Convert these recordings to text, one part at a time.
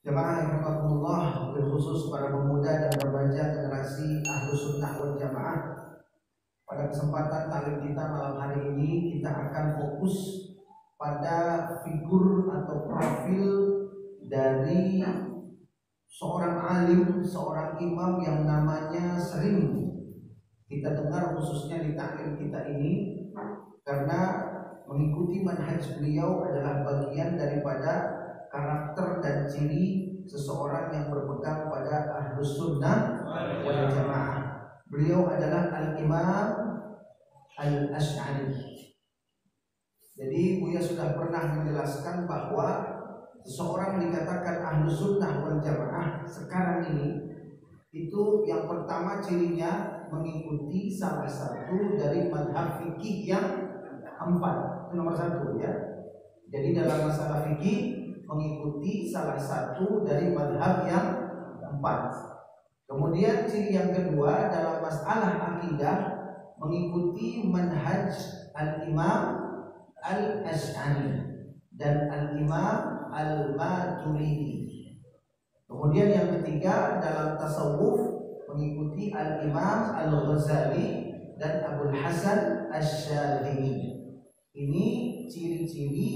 Jemaah yang rahmatullah, khusus para pemuda dan remaja generasi Ahlus Sunnah wal Jamaah. Pada kesempatan taklim kita malam hari ini, kita akan fokus pada figur atau profil dari seorang alim, seorang imam yang namanya sering kita dengar khususnya di taklim kita ini, karena mengikuti manhaj beliau adalah bagian daripada karakter dan ciri seseorang yang berpegang pada Ahlus Sunnah wal Jamaah. Beliau adalah Al-Imam Al-Asy'ari. Jadi Buya sudah pernah menjelaskan bahwa seseorang dikatakan Ahlus Sunnah wal Jamaah sekarang ini, itu yang pertama cirinya mengikuti salah satu dari madhab fikih yang 4. Itu nomor 1 ya. Jadi dalam masalah fikih mengikuti salah satu dari madhab yang 4. Kemudian ciri yang kedua dalam masalah akidah mengikuti manhaj Al-Imam Al-Asy'ari dan Al-Imam Al-Maturidi. Kemudian yang ketiga dalam tasawuf mengikuti Al-Imam Al-Ghazali dan Abul Hasan Asy-Syadzili. Ini ciri-ciri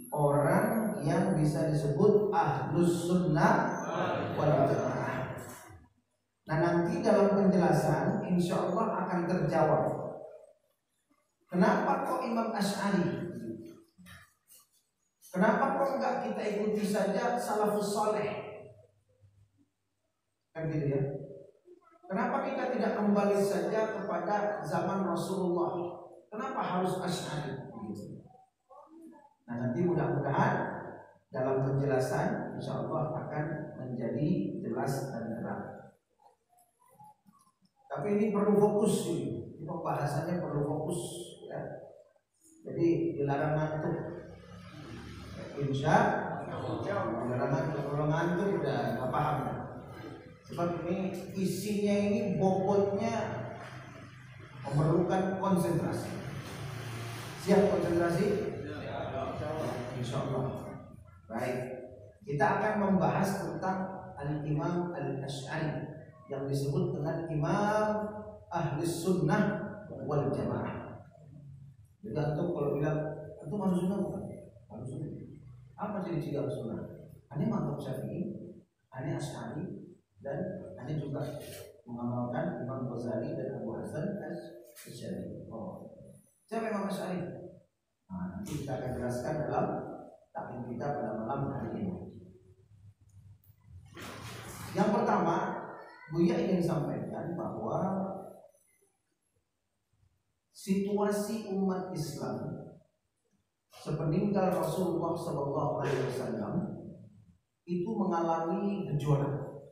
orang yang bisa disebut Ahlus Sunnah wal Jamaah. Nah, nanti dalam penjelasan insya Allah akan terjawab kenapa kok Imam Asy'ari, kenapa kok enggak kita ikuti saja salafus saleh, kan gitu ya. Kenapa kita tidak kembali saja kepada zaman Rasulullah, kenapa harus Asy'ari gitu. Nah, nanti mudah-mudahan dalam penjelasan insya Allah akan menjadi jelas dan terang. Tapi ini perlu fokus, ini pembahasannya perlu fokus ya. Jadi dilarang ngantuk. Insya dilarang ngantuk. Kalau ngantuk udah nggak paham ya. Sebab ini isinya ini bobotnya memerlukan konsentrasi. Siap konsentrasi? Insya Allah. Baik, kita akan membahas tentang Al-Imam Al-Asy'ari yang disebut dengan Imam Ahlus Sunnah wal Jamaah. Jadi antum kalau bilang antum Ahlus Sunnah bukan? Ahlus Sunnah. Apa ciri-ciri Ahlus Sunnah? Ane mantap Syafi'i, ane Asy'ari, dan ane juga mengamalkan Imam Ghazali dan Abu Hasan Asy-Syadzili. Oh, siapa Imam Asy'ari? Nah, nanti kita akan jelaskan dalam taklim kita pada malam hari ini. Yang pertama, Buya ingin sampaikan bahwa situasi umat Islam sepeninggal Rasulullah SAW itu mengalami gejolak.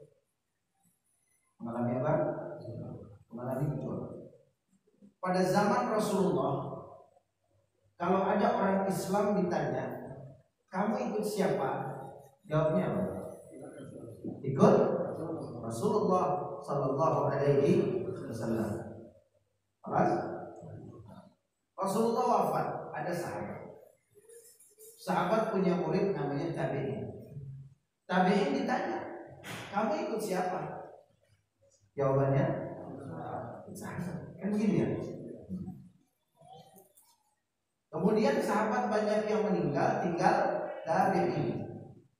Mengalami apa? Mengalami gejolak. Pada zaman Rasulullah, kalau ada orang Islam ditanya, kamu ikut siapa? Jawabnya apa? Ikut Rasulullah Sallallahu Alaihi Wasallam. Rasulullah wafat, ada sahabat. Sahabat punya murid namanya tabi'in. Tabi'in ditanya, kamu ikut siapa? Jawabannya sahabat. Kan begini ya. Kemudian sahabat banyak yang meninggal, tinggal tabi'in.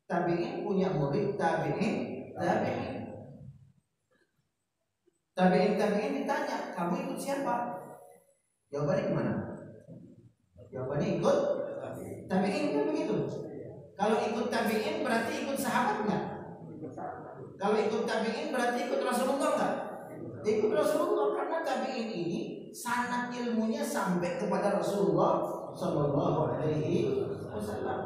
Tabi'in punya murid tabi'in. Tabi'in ditanya, kamu ikut siapa? Jawabannya gimana? Jawabannya ikut tabi'in, kan begitu. Kalau ikut tabi'in berarti ikut sahabat enggak? Kalau ikut tabi'in berarti ikut Rasulullah enggak? Ikut Rasulullah, karena tabi'in ini sanad ilmunya sampai kepada Rasulullah Sallallahu Alaihi Wasallam.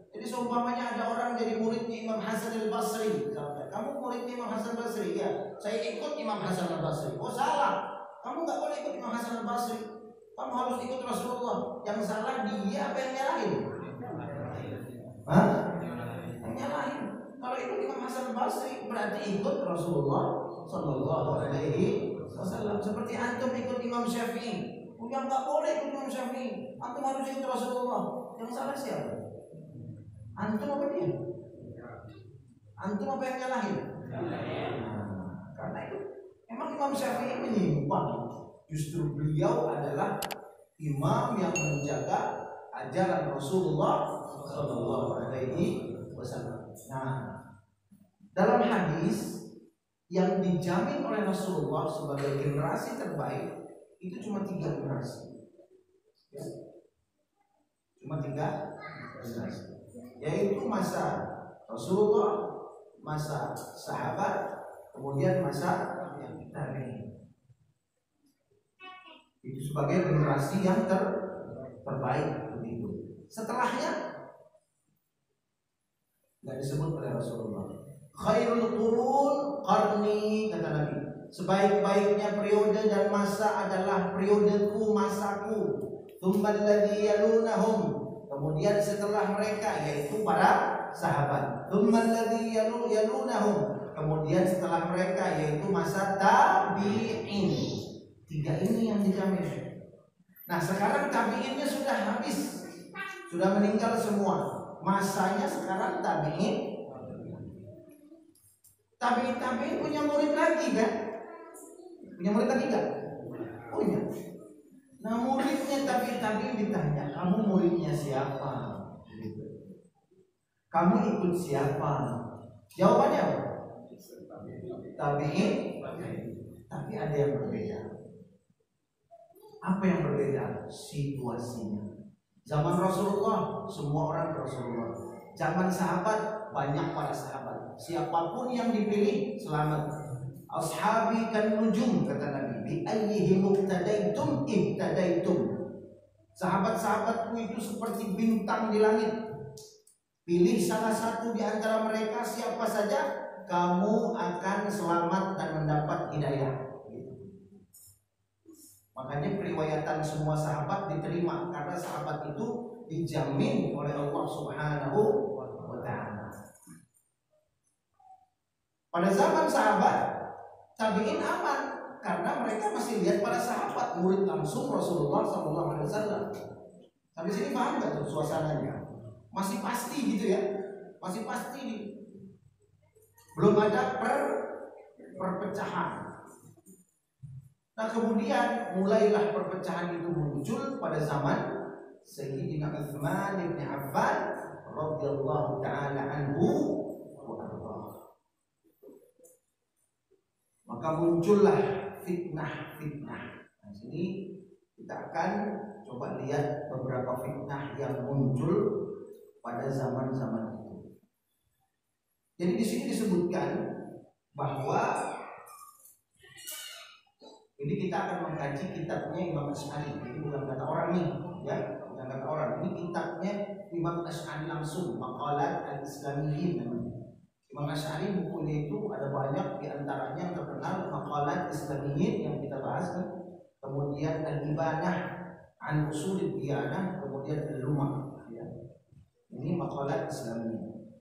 Jadi seumpamanya ada orang jadi muridnya Imam Hasan Al-Basri, kamu muridnya Imam Hasan Al-Basri, ya saya ikut Imam Hasan Al-Basri. Oh salah, kamu nggak boleh ikut Imam Hasan Al-Basri, kamu harus ikut Rasulullah. Yang salah dia apa yang nyalahin? Hah? Yang nyalahin. Kalau ikut Imam Hasan Al-Basri berarti ikut Rasulullah Sallallahu Alaihi Wasallam. Seperti antum ikut Imam Syafi'i, yang nggak boleh ikut Imam Syafi'i, antum harus ikut Rasulullah. Yang salah siapa? Antum apa dia? Antum apa yang nyalahin? Karena itu memang Imam Syafi'i menyimpang. Justru beliau adalah imam yang menjaga ajaran Rasulullah Sallallahu Alaihi Wasallam. Nah, dalam hadis yang dijamin oleh Rasulullah sebagai generasi terbaik itu cuma 3 generasi, ya. Cuma 3 generasi, yaitu masa Rasulullah, masa sahabat, kemudian masa tabi'in. Itu sebagai generasi yang terbaik begitu. Setelahnya nggak disebut oleh Rasulullah. Khairul qurun qarni, kata Nabi. Sebaik-baiknya periode dan masa adalah periodeku, masaku. Tsummal ladzi yalunahum, kemudian setelah mereka yaitu para sahabat. Tsummal ladzi yalunahum, kemudian setelah mereka yaitu masa tabi'in. 3 ini yang dijamin. Nah, sekarang tabi'innya sudah habis, sudah meninggal semua. Masanya sekarang tabi'in. Tabi'in punya murid lagi kan? Punya murid lagi kan? Punya. Nah, muridnya tabi'in ditanya, kamu muridnya siapa? Kamu ikut siapa? Jawabannya apa? Tabi'in. Tapi ada yang berbeda. Apa yang berbeda? Situasinya. Zaman Rasulullah semua orang ke Rasulullah. Zaman sahabat banyak para sahabat. Siapapun yang dipilih selamat. Ashabi kan nujum, kata Nabi. Bi ayyihi muqtadaitum ihtadaitum. Sahabat-sahabatku itu seperti bintang di langit. Pilih salah satu di antara mereka, siapa saja, kamu akan selamat dan mendapat hidayah. Makanya periwayatan semua sahabat diterima karena sahabat itu dijamin oleh Allah Subhanahu wa Ta'ala. Pada zaman sahabat, tabi'in aman karena mereka masih lihat para sahabat, murid langsung Rasulullah Sallallahu Alaihi Wasallam. Sampai sini paham nggak tuh suasananya? Masih pasti gitu ya, masih pasti. Belum ada perpecahan. Nah, kemudian mulailah perpecahan itu muncul pada zaman Sayyidina Utsman bin Affan radhiyallahu taala anhu wa ardhah. Maka muncullah fitnah-fitnah. Nah, sini kita akan coba lihat beberapa fitnah yang muncul pada zaman-zaman itu. Jadi di sini disebutkan bahwa ini kita akan mengkaji kitabnya Imam Asy'ari. Ini bukan kata orang nih, ya, bukan kata orang. Ini kitabnya Imam Asy'ari langsung, Maqalat al-Islamiyyin namanya. Imam Asy'ari bukunya itu ada banyak, di antaranya yang terkenal Maqalat Islamiyyin yang kita bahas nih. Kemudian Al-Ibanah an Ushul Diyanah, kemudian Al-Lumah, ya. Ini Maqalat Islamiyyin.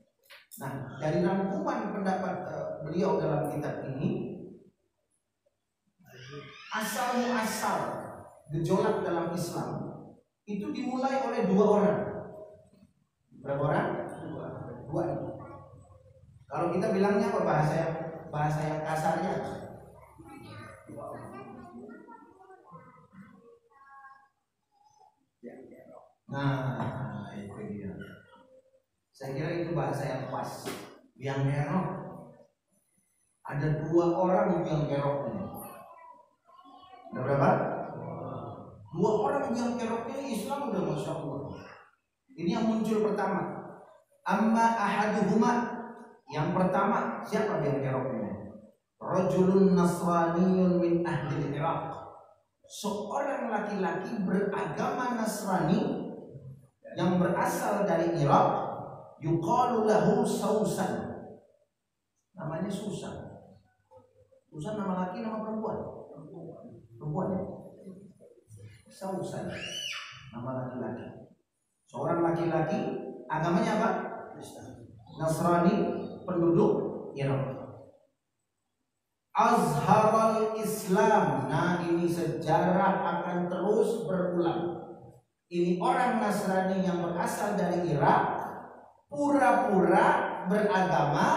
Nah, dari rangkuman pendapat beliau dalam kitab ini, asal-muasal gejolak dalam Islam itu dimulai oleh 2 orang. Berapa orang? 2 ini. Kalau kita bilangnya apa, bahasa yang kasarnya? Nah, itu dia. Saya kira itu bahasa yang pas. Yang gerok. Ada 2 orang yang gerok ini. Ada berapa? 2 orang yang keroknya Islam udah Masya Allah. Ini yang muncul pertama. Amma ahaduhuma, yang pertama, siapa yang keroknya? Rajulun Nasraniyun min ahli Iraq. Seorang laki-laki beragama Nasrani yang berasal dari Irak. Yuqalu lahu Sausan. Namanya Susan. Susan nama laki, nama perempuan? Perempuan ya? Sausan, nama laki-laki. Seorang laki-laki, agamanya apa? Nasrani, penduduk Irak. Azharal Islam. Nah, ini sejarah akan terus berulang. Ini orang Nasrani yang berasal dari Irak, pura-pura beragama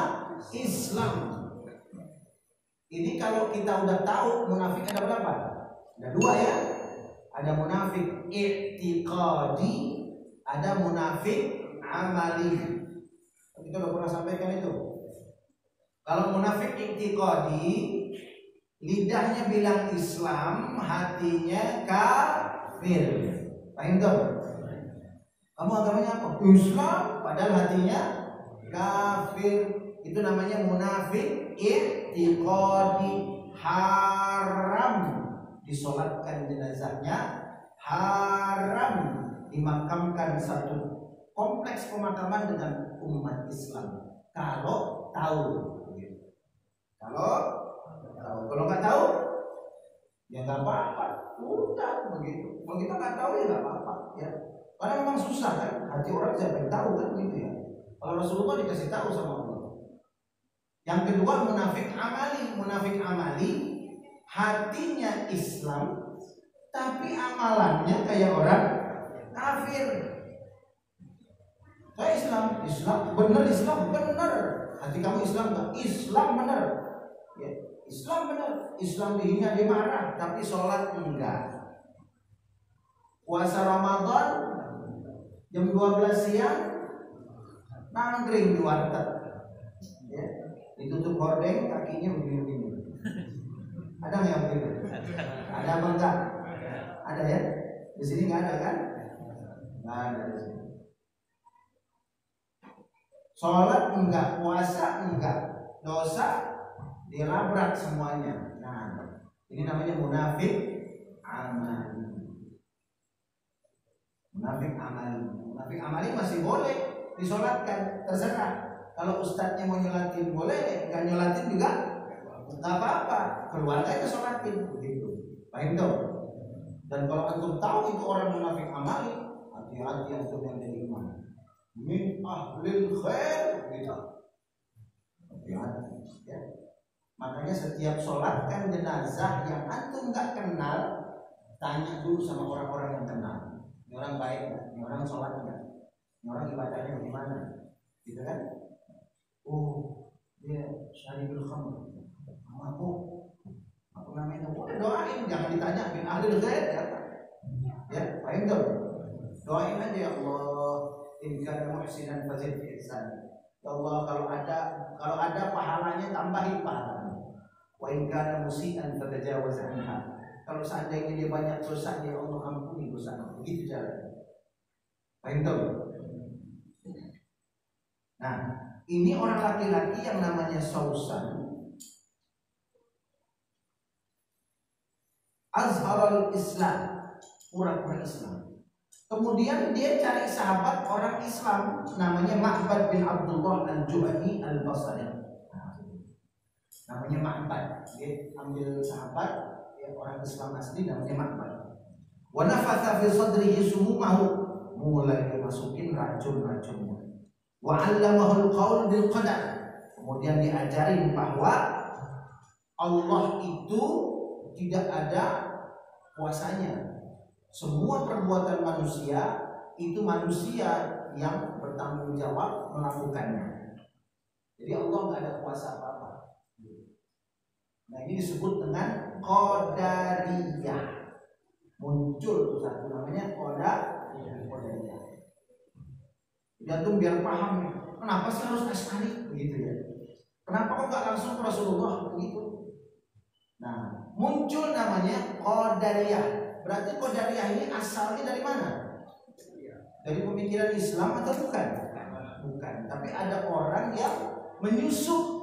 Islam. Ini kalau kita udah tahu munafik ada berapa? Ada dua ya. Ada munafik i'tiqadi, ada munafik amali. Kita udah pernah sampaikan itu. Kalau munafik i'tiqadi, lidahnya bilang Islam, hatinya kafir. Paham tuh? Kamu agamanya apa? Islam, padahal hatinya kafir. Itu namanya munafik i'tiqadi. Haram disolatkan jenazahnya, haram dimakamkan satu kompleks pemakaman dengan umat Islam. Kalau tahu, kalau nggak tahu, ya nggak apa-apa. Udah begitu. Kalau kita nggak tahu ya nggak apa-apa. Ya, karena memang susah kan. Hati orang siapa yang tahu kan gitu ya. Kalau Rasulullah dikasih tahu sama Allah. Yang kedua munafik amali. Munafik amali, hatinya Islam, tapi amalannya kayak orang kafir. Saya Islam benar, hati kamu Islam nggak? Islam benar, ya, Islam benar. Islam dihina, dimarah, tapi sholat enggak. Puasa Ramadan jam 12 siang nangkring di warteg, ya, ditutup hordeng, kakinya begini-begini. Ada nggak yang begitu? Ada apa enggak? Ada ya? Di sini nggak ada kan? Nggak ada di sini. Sholat enggak, puasa enggak, dosa dilabrak semuanya. Nah, ini namanya munafik amali. Munafik amali. Munafik amali masih boleh disolatkan, terserah. Kalau ustadznya mau nyolatin boleh, nggak nyolatin juga nggak apa-apa. Keluarganya sholatin begitu. Paham tuh? Dan kalau antum tahu itu orang munafik amali, hati-hati antum yang jadi imam. Min ahlil khair gitu. Hati-hati ya. Makanya setiap sholatkan jenazah yang antum nggak kenal, tanya dulu sama orang-orang yang kenal. Ini orang baik nggak? Ini orang sholat nggak? Ini orang ibadahnya bagaimana? Gitu kan? Oh, dia syaribul khamr. Apa namanya? Udah doain, jangan ditanya min ahlil khair ya. Ya, paham tuh? Doain aja ya Allah. In kana muhsinan fazid fi ihsan. Ya Allah, kalau ada pahalanya tambahin pahalanya. Wa in kana musian fatajawaz anha. Kalau seandainya dia banyak dosa, ya Allah ampuni dosanya. Begitu caranya. Paham tuh? Nah, ini orang laki-laki yang namanya Sausan. Azharul Islam, pura-pura Islam. Kemudian dia cari sahabat orang Islam namanya Ma'bad bin Abdullah al-Juhani al-Basri. Namanya Ma'bad. Dia ambil sahabat ya, orang Islam asli namanya Ma'bad. Wa nafatha fi sadrihi sumumahu, mulai dimasukin racun-racunnya. Wa 'allamahu al-qaul bil qadar. Kemudian diajarin bahwa Allah itu tidak ada kuasanya. Semua perbuatan manusia itu manusia yang bertanggung jawab melakukannya. Jadi Allah nggak ada kuasa apa-apa. Nah, ini disebut dengan qadariyah. Muncul tuh satu namanya qadariyah. Jadi tuh biar paham kenapa sih harus Asy'ari begitu ya? Kenapa kok nggak langsung ke Rasulullah begitu? Nah, muncul namanya qadariyah. Berarti qadariyah ini asalnya dari mana? Dari pemikiran Islam atau bukan? Bukan. Tapi ada orang yang menyusup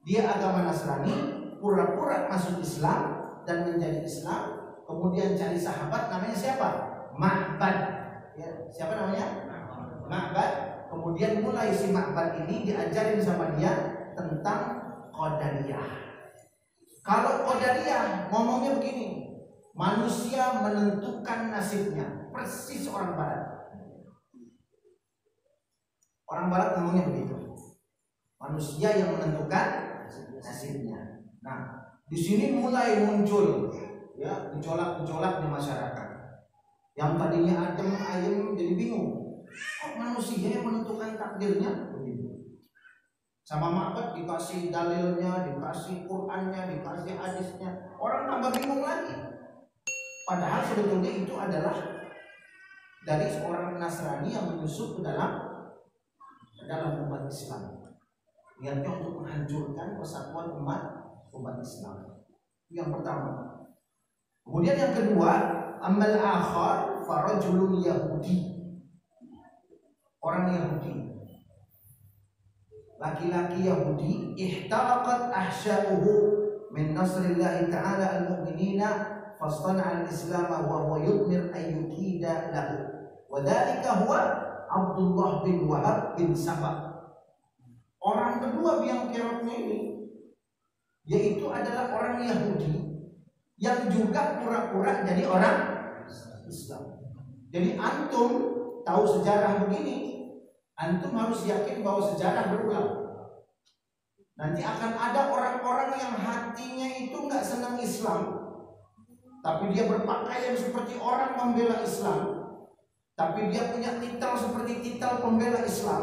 dia agama Nasrani, pura-pura masuk Islam dan menjadi Islam, kemudian cari sahabat namanya siapa? Ma'bad. Ya, siapa namanya? Ma'bad. Kemudian mulai si Ma'bad ini diajarin sama dia tentang qadariyah. Kalau qadariyah ngomongnya begini, manusia menentukan nasibnya, persis orang barat. Orang barat ngomongnya begitu. Manusia yang menentukan nasibnya. Nah, di sini mulai muncul ya gejolak-gejolak di masyarakat. Yang tadinya adem ayem jadi bingung. Kok manusia yang menentukan takdirnya begitu? Sama Ma'bad dikasih dalilnya, dikasih Qur'annya, dikasih hadisnya. Orang tambah bingung lagi. Padahal sebetulnya itu adalah dari seorang Nasrani yang menyusup ke dalam umat Islam. Niatnya untuk menghancurkan persatuan umat Islam. Yang pertama. Kemudian yang kedua, amal akhar farajulun Yahudi. Orang Yahudi. Laki-laki Yahudi ihtaraqat ahsya'uhu min nasrillahi ta'ala al-mu'minina fastana'a al-islam wa huwa yudmir ayyukida lahu wa dhalika huwa Abdullah bin Wahab bin Sabah. Orang kedua biang keroknya ini yaitu adalah orang Yahudi yang juga pura-pura jadi orang Islam. Jadi antum tahu sejarah begini, antum harus yakin bahwa sejarah berulang. Nanti akan ada orang-orang yang hatinya itu nggak senang Islam, tapi dia berpakaian seperti orang membela Islam, tapi dia punya titel seperti titel pembela Islam,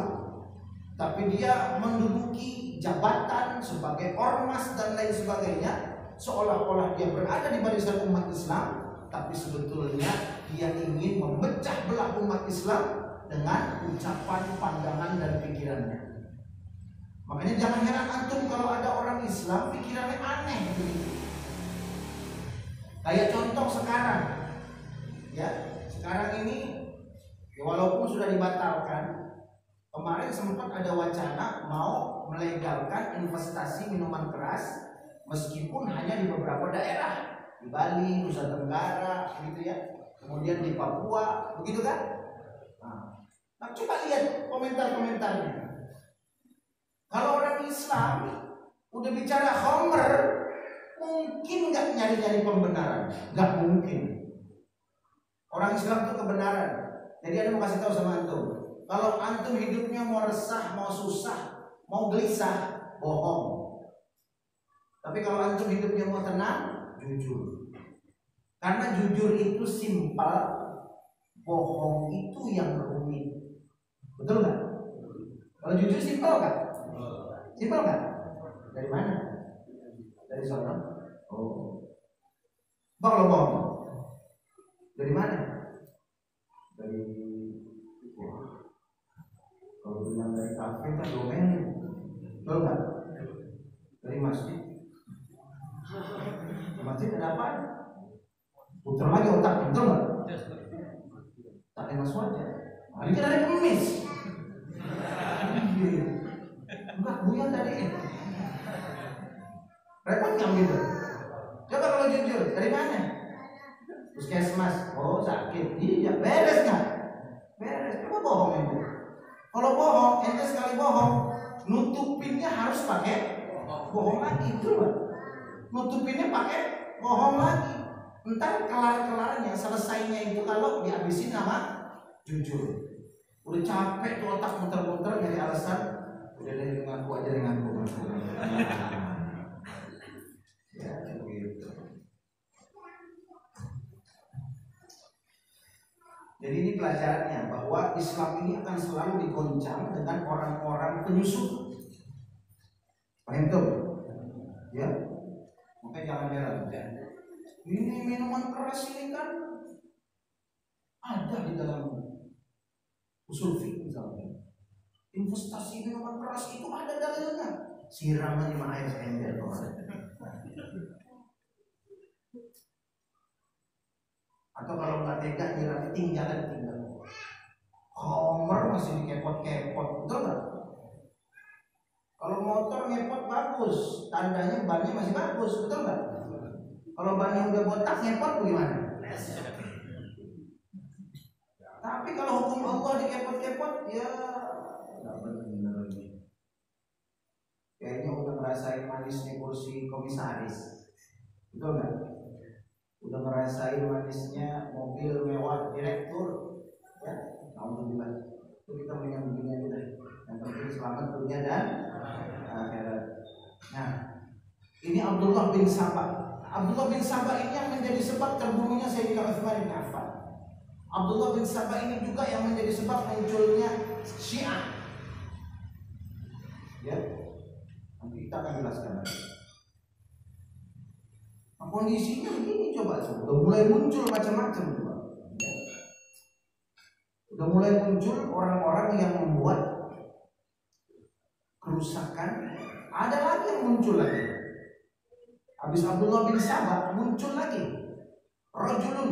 tapi dia menduduki jabatan sebagai ormas dan lain sebagainya, seolah-olah dia berada di barisan umat Islam, tapi sebetulnya dia ingin memecah belah umat Islam dengan ucapan, pandangan, dan pikirannya. Makanya jangan heran antum kalau ada orang Islam pikirannya aneh begitu. Kayak contoh sekarang, ya sekarang ini ya walaupun sudah dibatalkan, kemarin sempat ada wacana mau melegalkan investasi minuman keras meskipun hanya di beberapa daerah, di Bali, Nusa Tenggara, gitu ya, kemudian di Papua, begitu kan? Nah, coba lihat komentar-komentarnya. Kalau orang Islam udah bicara khamr, mungkin nggak nyari-nyari pembenaran? Nggak mungkin. Orang Islam itu kebenaran. Jadi ada mau kasih tahu sama antum. Kalau antum hidupnya mau resah, mau susah, mau gelisah, bohong. Tapi kalau antum hidupnya mau tenang, jujur. Karena jujur itu simpel, bohong itu yang rumit. Betul nggak? Kalau jujur simpel nggak? Simpel nggak? Dari mana? Dari sana? Oh. Kalau bohong? Dari mana? Dari kalau bilang dari kafe kan domain. Betul nggak? Dari masjid. Masjid ada apa? Putar lagi otak, betul nggak? Tak ada wajah. Ini kan ada pengemis. Enggak, bukan tadi. Repot nggak gitu? Coba kalau jujur, dari mana? Puskesmas. Oh sakit. Iya, beres nggak? Beres. Coba bohong itu. Kalau bohong, ente sekali bohong, nutupinnya harus pakai bohong lagi, betul nggak? Nutupinnya pakai bohong lagi. Entar kelar-kelarnya, selesainya itu kalau dihabisin sama jujur. Udah capek tuh otak muter-muter dari alasan udah dari ngaku aja dengan ngaku. Ya begitu. Jadi ini pelajarannya bahwa Islam ini akan selalu digoncang dengan orang-orang penyusup. Paham tuh? Ya. Makanya jangan heran. Ini minuman keras ini kan ada di dalam usul fikih misalnya. Investasi minuman keras itu ada dalilnya. Siram aja sama air ember. Atau kalau nggak tega nyiram tinggal. Homer masih dikepot-kepot, betul nggak? Kalau motor ngepot bagus, tandanya bannya masih bagus, betul nggak? Kalau bannya udah botak ngepot bagaimana? Tapi kalau hukum Allah dikepot-kepot, ya nggak benar. Kayaknya udah ngerasain manisnya kursi komisaris, betul nggak? Udah ngerasain manisnya mobil mewah direktur, ya. Alhamdulillah. Itu kita punya begini aja deh. Yang penting selamat dunia dan akhirat. Nah, ini Abdullah bin Sabah. Abdullah bin Sabah ini yang menjadi sebab terbunuhnya Sayyidina Utsman bin Affan. Abdullah bin Sabah ini juga yang menjadi sebab munculnya Syiah. Ya, Kita akan jelaskan lagi. Nah, kondisinya begini, coba udah mulai muncul macam-macam coba. Udah mulai muncul orang-orang yang membuat kerusakan. Ada lagi yang muncul lagi. Habis Abdullah bin Sabah muncul lagi. Rajulun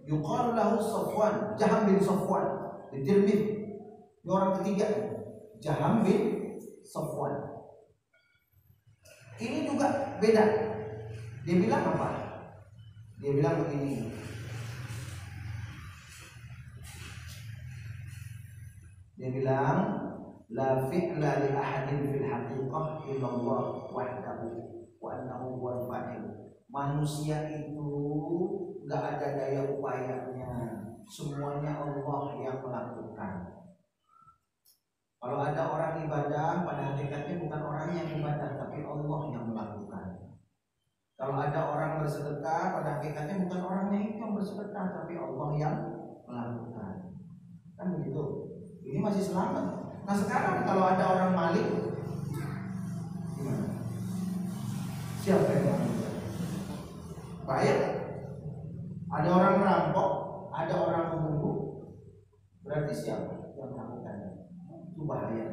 yuqalu lahu Safwan, Jaham bin Safwan. Di Tirmidzi. Ini orang ketiga, Jaham bin Safwan. Ini juga beda. Dia bilang apa? Dia bilang begini. Dia bilang la fi'la li ahadin fil haqiqah illa Allah wahdahu wa annahu huwal fa'il. Manusia itu enggak ada daya upayanya, semuanya Allah yang melakukan. Kalau ada orang ibadah, pada hakikatnya bukan orang yang ibadah, tapi Allah yang melakukan. Kalau ada orang bersedekah, pada hakikatnya bukan orangnya itu yang bersedekah, tapi Allah yang melakukan. Kan begitu. Ini masih selamat. Nah sekarang kalau ada orang maling, gimana? Siapa yang melakukan? Baik. Ada orang merampok, ada orang membunuh, berarti siapa yang melakukannya? Itu bahaya.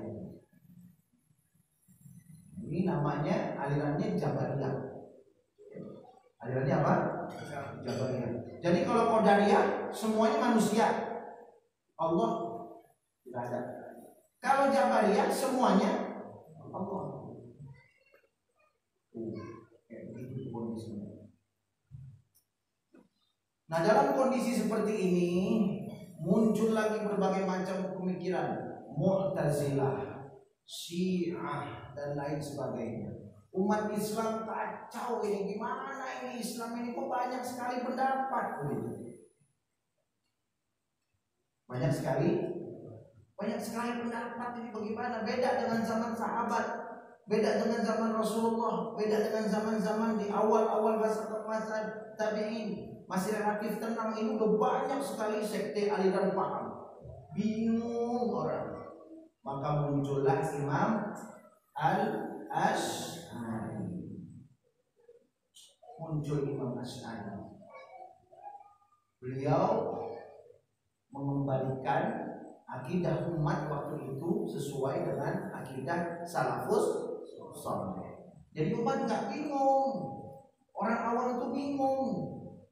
Ini namanya alirannya Jabariyah. Alirannya apa? Jabariyah. Jadi kalau Qadariyah semuanya manusia, Allah tidak ada. Kalau Jabariyah semuanya Allah. Kayak begitu kondisinya. Nah dalam kondisi seperti ini muncul lagi berbagai macam pemikiran, Mu'tazilah, Syiah dan lain sebagainya. Umat Islam kacau ini, gimana ini Islam ini kok banyak sekali pendapat begitu. Banyak sekali pendapat ini, bagaimana? Beda dengan zaman sahabat, beda dengan zaman Rasulullah, beda dengan zaman-zaman di awal-awal masa tabi'in. Masih relatif tenang, ini udah banyak sekali sekte aliran paham. Bingung orang. Maka muncullah Imam Al-Asy'ari. Muncul Imam Asy'ari. Beliau mengembalikan akidah umat waktu itu sesuai dengan akidah salafus saleh. Jadi umat nggak bingung. Orang awam itu bingung.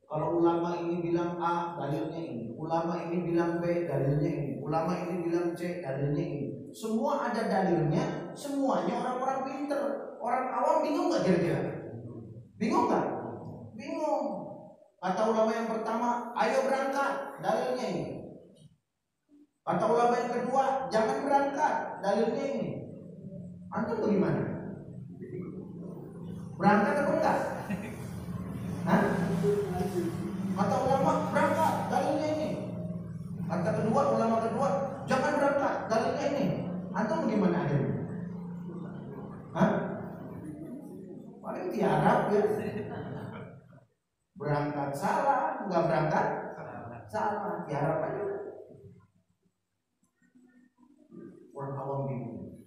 Kalau ulama ini bilang A, dalilnya ini. Ulama ini bilang B, dalilnya ini. Ulama ini bilang C, dalilnya ini. Semua ada dalilnya. Semuanya orang-orang pinter. Orang awam bingung nggak kira-kira? Bingung nggak? Bingung. Kata ulama yang pertama, ayo berangkat, dalilnya ini. Kata ulama yang kedua, jangan berangkat, dalilnya ini. Antum bagaimana? Berangkat atau enggak? Hah? Kata ulama berangkat, dalilnya ini. Kata kedua, ulama kedua, jangan berangkat, dalilnya ini. Antum bagaimana akhirnya? Hah? Paling tiarap ya. Berangkat salah, enggak berangkat salah, tiarap aja. Orang awam bingung.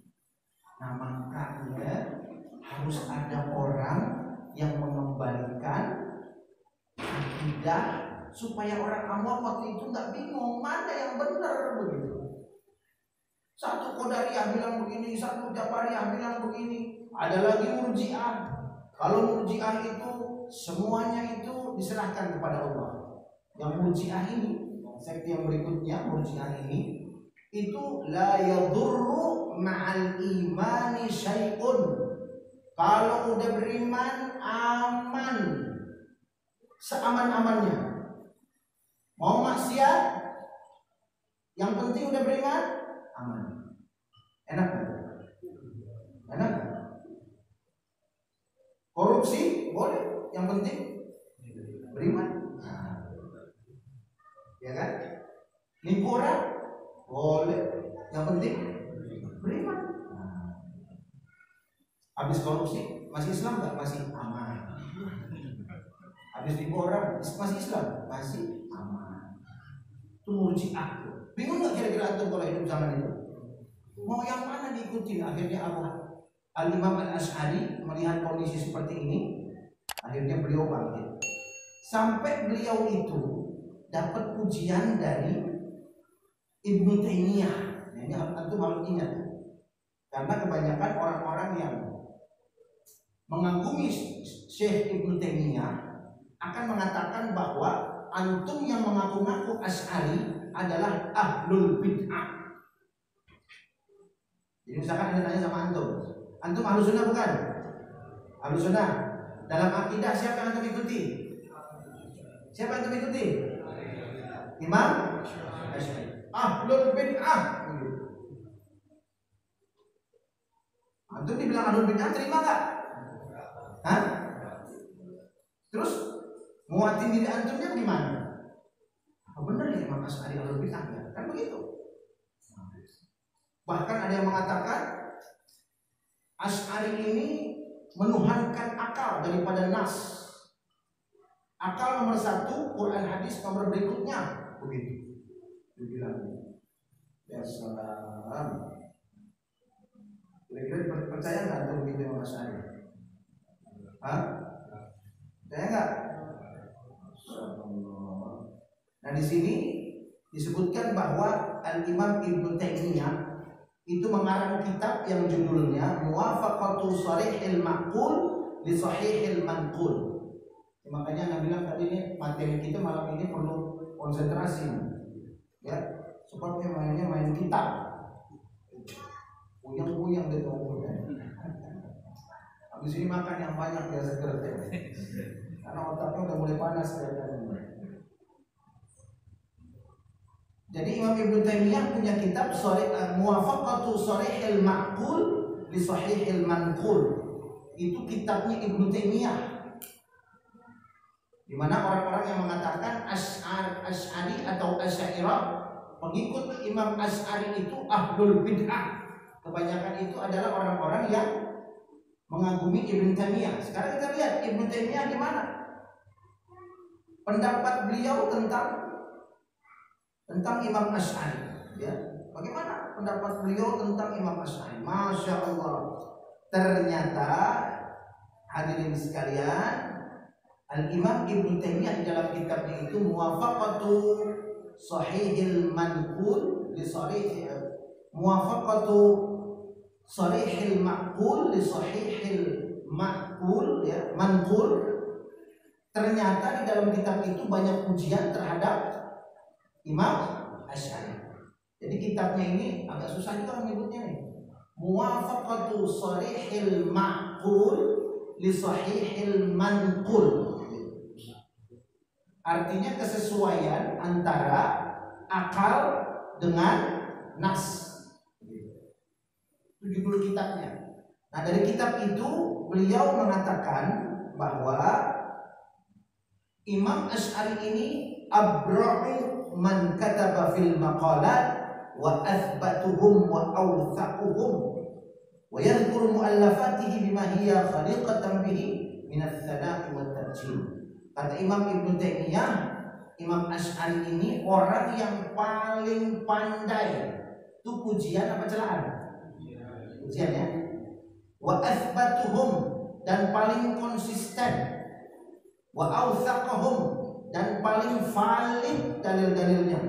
Nah makanya harus ada orang yang mengembalikan akidah supaya orang awam waktu itu nggak bingung mana yang benar begitu. Satu Qadariyah bilang begini, satu Jabariyah bilang begini, ada lagi Murji'ah. Kalau Murji'ah itu semuanya itu diserahkan kepada Allah. Yang Murji'ah ini, sekte yang berikutnya Murji'ah ini itu la yadurru ma'al imani syai'un. Kalau udah beriman aman, seaman-amannya. Mau maksiat, yang penting udah beriman aman. Enak gak? Enak gak? Korupsi boleh, yang penting beriman. Ya kan? Nipu orang boleh, yang penting beriman. Habis korupsi masih Islam nggak? Masih aman. Habis nipu orang masih Islam? Masih aman. Itu Murji'ah. Bingung nggak kira-kira antum kalau hidup zaman itu? Mau yang mana diikutin? Akhirnya apa? Al-Imam Al-Asy'ari melihat kondisi seperti ini, akhirnya beliau bangkit. Sampai beliau itu dapat pujian dari Ibnu Taimiyah. Nah, ini antum harus ingat, karena kebanyakan orang-orang yang mengagumi Syekh Ibnu Taimiyah akan mengatakan bahwa antum yang mengaku-ngaku Asy'ari adalah ahlul bid'ah. Jadi misalkan ada tanya sama antum ahlus sunnah bukan? Ahlus sunnah. Dalam akidah siapa yang antum ikuti? Siapa yang antum ikuti? Imam Asy'ari. Ahlul bid'ah. Antum dibilang ahlul bid'ah, terima gak? Hah? Terus muatin diri antumnya gimana? Oh, bener ya Imam Asy'ari ahlul bid'ah ya? Kan begitu. Bahkan ada yang mengatakan Asy'ari ini menuhankan akal daripada nas. Akal nomor 1, Quran hadis nomor berikutnya, begitu dibilang. Ya salam. Kira-kira percaya nggak tuh begitu Imam Asy'ari? Hah? Percaya nggak? Nah di sini disebutkan bahwa Al-Imam Ibnu Taimiyah itu mengarang kitab yang judulnya Muwafaqatu Sharihil Maqul li Sahihil Manqul. Makanya Anda bilang tadi ini materi kita malam ini perlu konsentrasi, ya. Seperti mainnya main kitab, puyeng-puyeng gitu umurnya. Habis ini makan yang banyak ya seger ya. Karena otaknya udah mulai panas kelihatannya. Jadi Imam Ibnu Taimiyah punya kitab Muwafaqatu Sharihil Maqul li Sahihil Manqul. Itu kitabnya Ibnu Taimiyah. Di mana orang-orang yang mengatakan Asy'ari atau Asy'ariyah, pengikut Imam Asy'ari itu ahlul bid'ah. Kebanyakan itu adalah orang-orang yang mengagumi Ibnu Taimiyah. Sekarang kita lihat Ibnu Taimiyah di mana? Pendapat beliau tentang Imam Asy'ari, ya. Bagaimana pendapat beliau tentang Imam Asy'ari? Masya Allah. Ternyata hadirin sekalian, Al-Imam Ibnu Taimiyah di dalam kitabnya itu Muwafaqatu Sahihil Manqul li Muwafaqatu Sharihil Maqul li Sahihil Maqul, ya, Manqul. Ternyata di dalam kitab itu banyak pujian terhadap Imam Asy'ari. Jadi kitabnya ini agak susah juga menyebutnya nih. Muwafaqatu Sharihil Maqul li Sahihil Manqul. Artinya kesesuaian antara akal dengan nas. Itu judul kitabnya. Nah dari kitab itu beliau mengatakan bahwa Imam Asy'ari ini abra'u man kataba fil maqalat wa athbatuhum wa awthaquhum wa yadhkuru mu'allafatihi bima hiya khaliqatan bihi min ats-tsana'i wat tarjim. Kata Imam Ibnu Taimiyah, Imam Asy'ari ini orang yang paling pandai. Itu pujian apa celaan? Pujian ya. Wa athbatuhum, dan paling konsisten. Wa awthaqahum, dan paling valid dalil-dalilnya.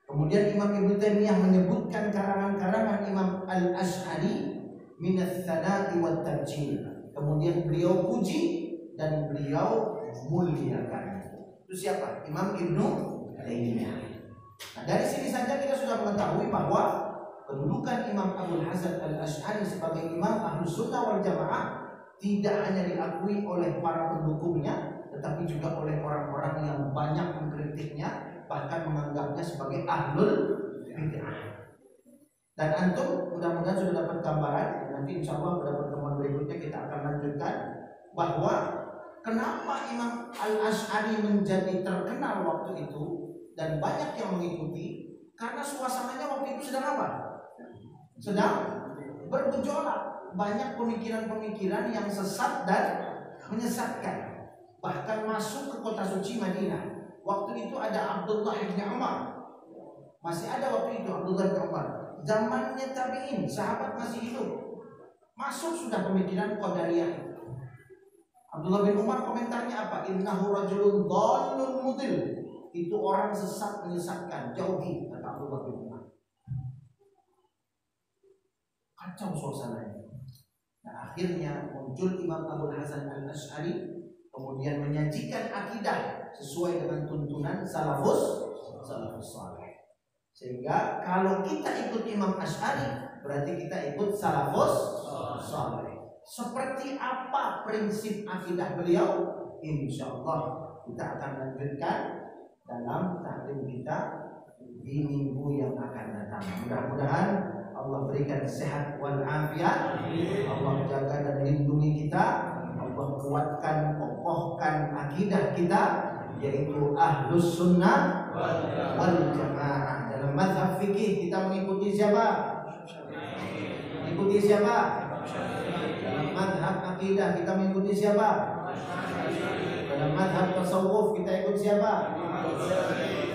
Kemudian Imam Ibnu Taimiyah menyebutkan karangan-karangan Imam Al-Asy'ari min ats-tsana'i wat tarjim. Kemudian beliau puji dan beliau muliakan. Itu siapa? Imam Ibnu Taimiyah. Nah, dari sini saja kita sudah mengetahui bahwa kedudukan Imam Abul Hasan Al-Asy'ari sebagai imam Ahlus Sunnah wal Jamaah tidak hanya diakui oleh para pendukungnya, tetapi juga oleh orang-orang yang banyak mengkritiknya, bahkan menganggapnya sebagai ahlul bid'ah. Dan antum mudah-mudahan sudah dapat gambaran. Nanti insya Allah pada pertemuan berikutnya kita akan lanjutkan bahwa kenapa Imam Al-Asy'ari menjadi terkenal waktu itu dan banyak yang mengikuti, karena suasananya waktu itu sedang apa? Sedang bergejolak. Banyak pemikiran-pemikiran yang sesat dan menyesatkan. Bahkan masuk ke kota suci Madinah. Waktu itu ada Abdullah bin Umar. Masih ada waktu itu Abdullah bin Umar. Zamannya tabi'in, sahabat masih hidup. Masuk sudah pemikiran qadariyah. Abdullah bin Umar komentarnya apa? Innahu rajulun dhallun mudil. Itu orang sesat menyesatkan, jauhi, kata Abdullah bin Umar. Kacau suasananya. Nah, akhirnya muncul Imam Abul Hasan Al-Asy'ari kemudian menyajikan akidah sesuai dengan tuntunan salafus saleh. Sehingga kalau kita ikut Imam Asy'ari berarti kita ikut salafus saleh. Seperti apa prinsip akidah beliau? Insyaallah kita akan lanjutkan dalam taklim kita di minggu yang akan datang. Mudah-mudahan Allah berikan sehat wal afiat. Allah jaga dan lindungi kita. Allah kuatkan, kokohkan akidah kita, yaitu ahlus sunnah wal jamaah. Dalam mazhab fikih kita mengikuti siapa? Mengikuti siapa? Dalam madhab akidah kita mengikuti siapa? Dalam madhab tasawuf kita ikut siapa?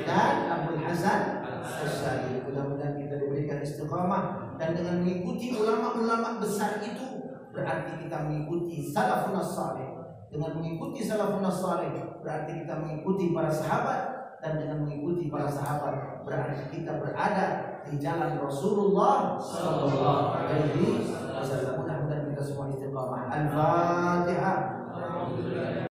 Dan Abul Hasan Asy'ari. Mudah-mudahan kita diberikan istiqamah, dan dengan mengikuti ulama-ulama besar itu berarti kita mengikuti salafun saleh. Dengan mengikuti salafun saleh berarti kita mengikuti para sahabat, dan dengan mengikuti para sahabat berarti kita berada di jalan Rasulullah sallallahu alaihi wasallam. Mudah-mudahan kita semua istiqamah. Al-Fatihah.